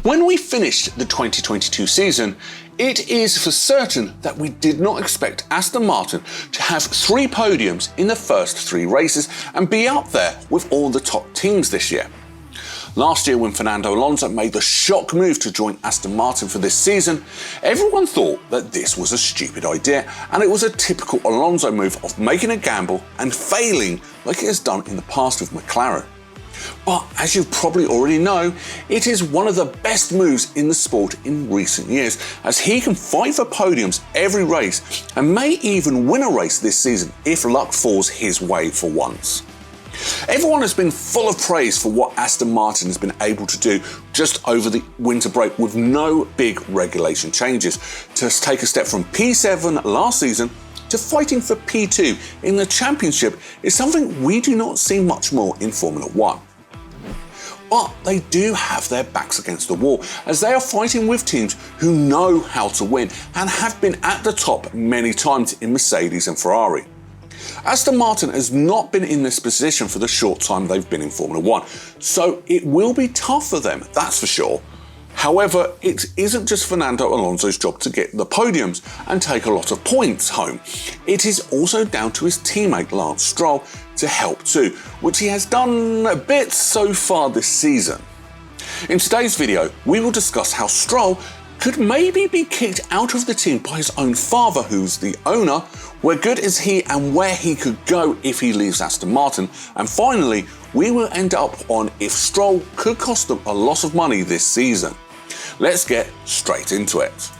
When we finished the 2022 season, it is for certain that we did not expect Aston Martin to have 3 podiums in the first 3 races and be up there with all the top teams this year. Last year, when Fernando Alonso made the shock move to join Aston Martin for this season, everyone thought that this was a stupid idea and it was a typical Alonso move of making a gamble and failing like he has done in the past with McLaren. But as you probably already know, it is one of the best moves in the sport in recent years, as he can fight for podiums every race and may even win a race this season if luck falls his way for once. Everyone has been full of praise for what Aston Martin has been able to do just over the winter break with no big regulation changes, to take a step from P7 last season to fighting for P2 in the championship is something we do not see much more in Formula 1. But they do have their backs against the wall, as they are fighting with teams who know how to win and have been at the top many times in Mercedes and Ferrari. Aston Martin has not been in this position for the short time they've been in Formula 1, so it will be tough for them, that's for sure. However, it isn't just Fernando Alonso's job to get the podiums and take a lot of points home. It is also down to his teammate Lance Stroll to help too, which he has done a bit so far this season. In today's video, we will discuss how Stroll could maybe be kicked out of the team by his own father, who's the owner, where good is he and where he could go if he leaves Aston Martin, and finally, we will end up on if Stroll could cost them a lot of money this season. Let's get straight into it.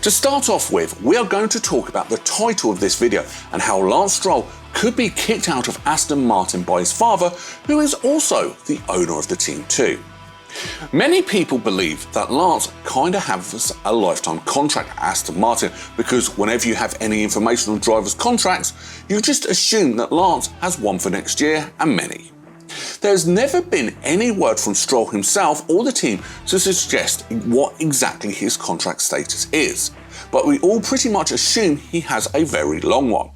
To start off with, we are going to talk about the title of this video and how Lance Stroll could be kicked out of Aston Martin by his father, who is also the owner of the team too. Many people believe that Lance kinda has a lifetime contract at Aston Martin, because whenever you have any information on drivers' contracts, you just assume that Lance has one for next year and many. There's never been any word from Stroll himself or the team to suggest what exactly his contract status is, but we all pretty much assume he has a very long one.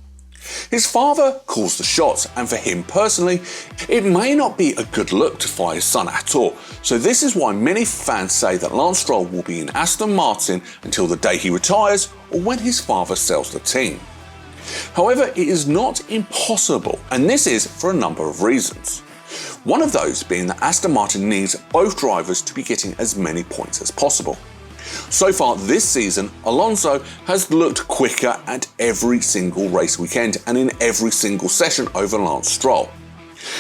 His father calls the shots, and for him personally, it may not be a good look to fire his son at all, so this is why many fans say that Lance Stroll will be in Aston Martin until the day he retires or when his father sells the team. However, it is not impossible, and this is for a number of reasons. One of those being that Aston Martin needs both drivers to be getting as many points as possible. So far this season, Alonso has looked quicker at every single race weekend and in every single session over Lance Stroll.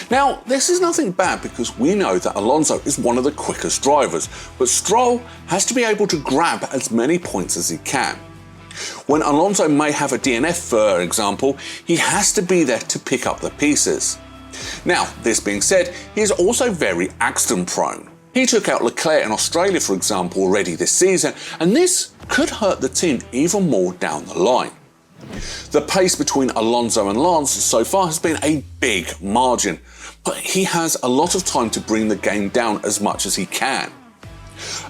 Now, this is nothing bad because we know that Alonso is one of the quickest drivers, but Stroll has to be able to grab as many points as he can. When Alonso may have a DNF, for example, he has to be there to pick up the pieces. Now, this being said, he is also very accident prone. He took out Leclerc in Australia, for example, already this season, and this could hurt the team even more down the line. The pace between Alonso and Lance so far has been a big margin, but he has a lot of time to bring the game down as much as he can.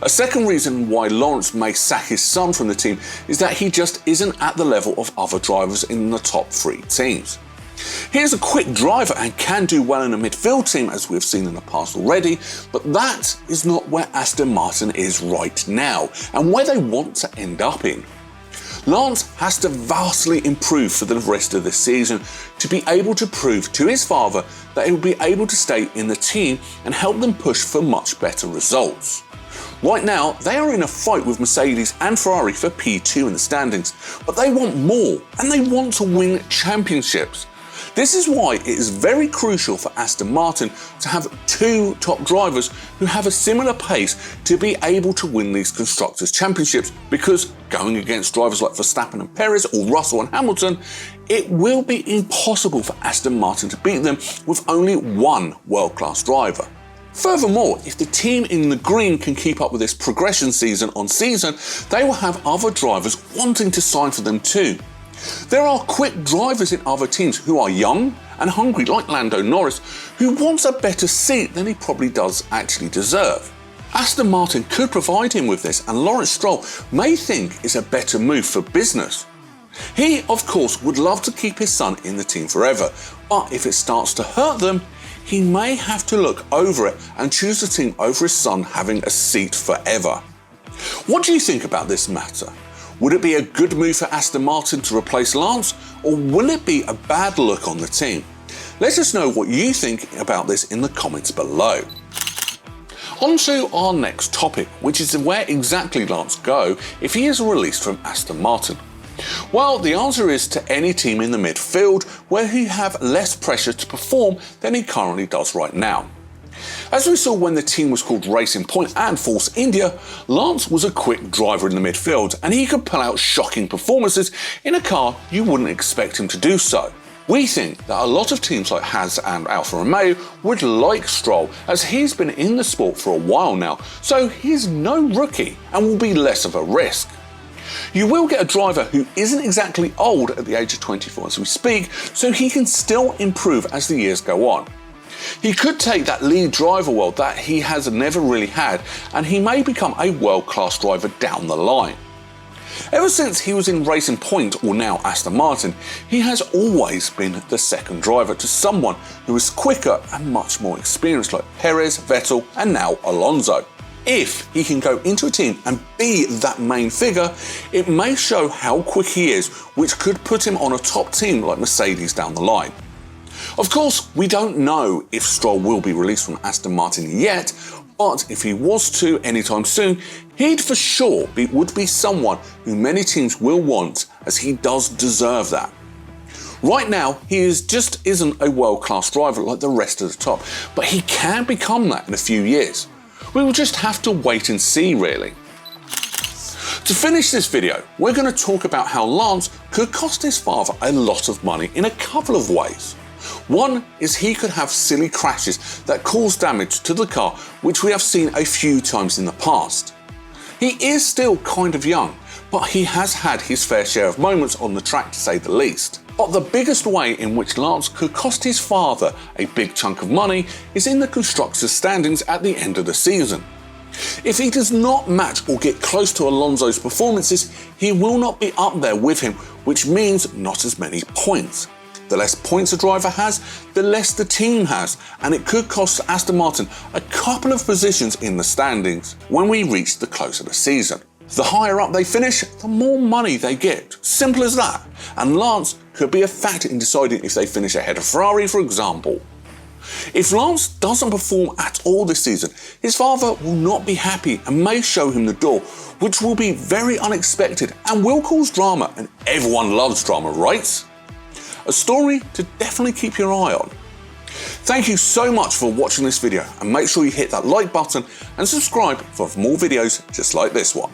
A second reason why Lawrence may sack his son from the team is that he just isn't at the level of other drivers in the top 3 teams. He is a quick driver and can do well in a midfield team, as we've seen in the past already, but that is not where Aston Martin is right now and where they want to end up in. Lance has to vastly improve for the rest of the season to be able to prove to his father that he will be able to stay in the team and help them push for much better results. Right now, they are in a fight with Mercedes and Ferrari for P2 in the standings, but they want more and they want to win championships. This is why it is very crucial for Aston Martin to have 2 top drivers who have a similar pace to be able to win these Constructors' Championships, because going against drivers like Verstappen and Perez or Russell and Hamilton, it will be impossible for Aston Martin to beat them with only one world-class driver. Furthermore, if the team in the green can keep up with this progression season on season, they will have other drivers wanting to sign for them too. There are quick drivers in other teams who are young and hungry, like Lando Norris, who wants a better seat than he probably does actually deserve. Aston Martin could provide him with this, and Lawrence Stroll may think it's a better move for business. He, of course, would love to keep his son in the team forever, but if it starts to hurt them, he may have to look over it and choose a team over his son having a seat forever. What do you think about this matter? Would it be a good move for Aston Martin to replace Lance, or will it be a bad look on the team? Let us know what you think about this in the comments below. On to our next topic, which is where exactly Lance go if he is released from Aston Martin. Well, the answer is to any team in the midfield where he have less pressure to perform than he currently does right now. As we saw when the team was called Racing Point and Force India, Lance was a quick driver in the midfield and he could pull out shocking performances in a car you wouldn't expect him to do so. We think that a lot of teams like Haas and Alfa Romeo would like Stroll, as he's been in the sport for a while now, so he's no rookie and will be less of a risk. You will get a driver who isn't exactly old at the age of 24 as we speak, so he can still improve as the years go on. He could take that lead driver world that he has never really had, and he may become a world-class driver down the line. Ever since he was in Racing Point, or now Aston Martin, he has always been the second driver to someone who is quicker and much more experienced, like Perez, Vettel and now Alonso. If he can go into a team and be that main figure, it may show how quick he is, which could put him on a top team like Mercedes down the line. Of course, we don't know if Stroll will be released from Aston Martin yet, but if he was to anytime soon, he'd for sure would be someone who many teams will want, as he does deserve that. Right now, he just isn't a world-class driver like the rest of the top, but he can become that in a few years. We will just have to wait and see, really. To finish this video, we're going to talk about how Lance could cost his father a lot of money in a couple of ways. One is he could have silly crashes that cause damage to the car, which we have seen a few times in the past. He is still kind of young, but he has had his fair share of moments on the track to say the least. But the biggest way in which Lance could cost his father a big chunk of money is in the constructors' standings at the end of the season. If he does not match or get close to Alonso's performances, he will not be up there with him, which means not as many points. The less points a driver has, the less the team has, and it could cost Aston Martin a couple of positions in the standings when we reach the close of the season. The higher up they finish, the more money they get. Simple as that. And Lance could be a factor in deciding if they finish ahead of Ferrari, for example. If Lance doesn't perform at all this season, his father will not be happy and may show him the door, which will be very unexpected and will cause drama, and everyone loves drama, right? A story to definitely keep your eye on. Thank you so much for watching this video, and make sure you hit that like button and subscribe for more videos just like this one.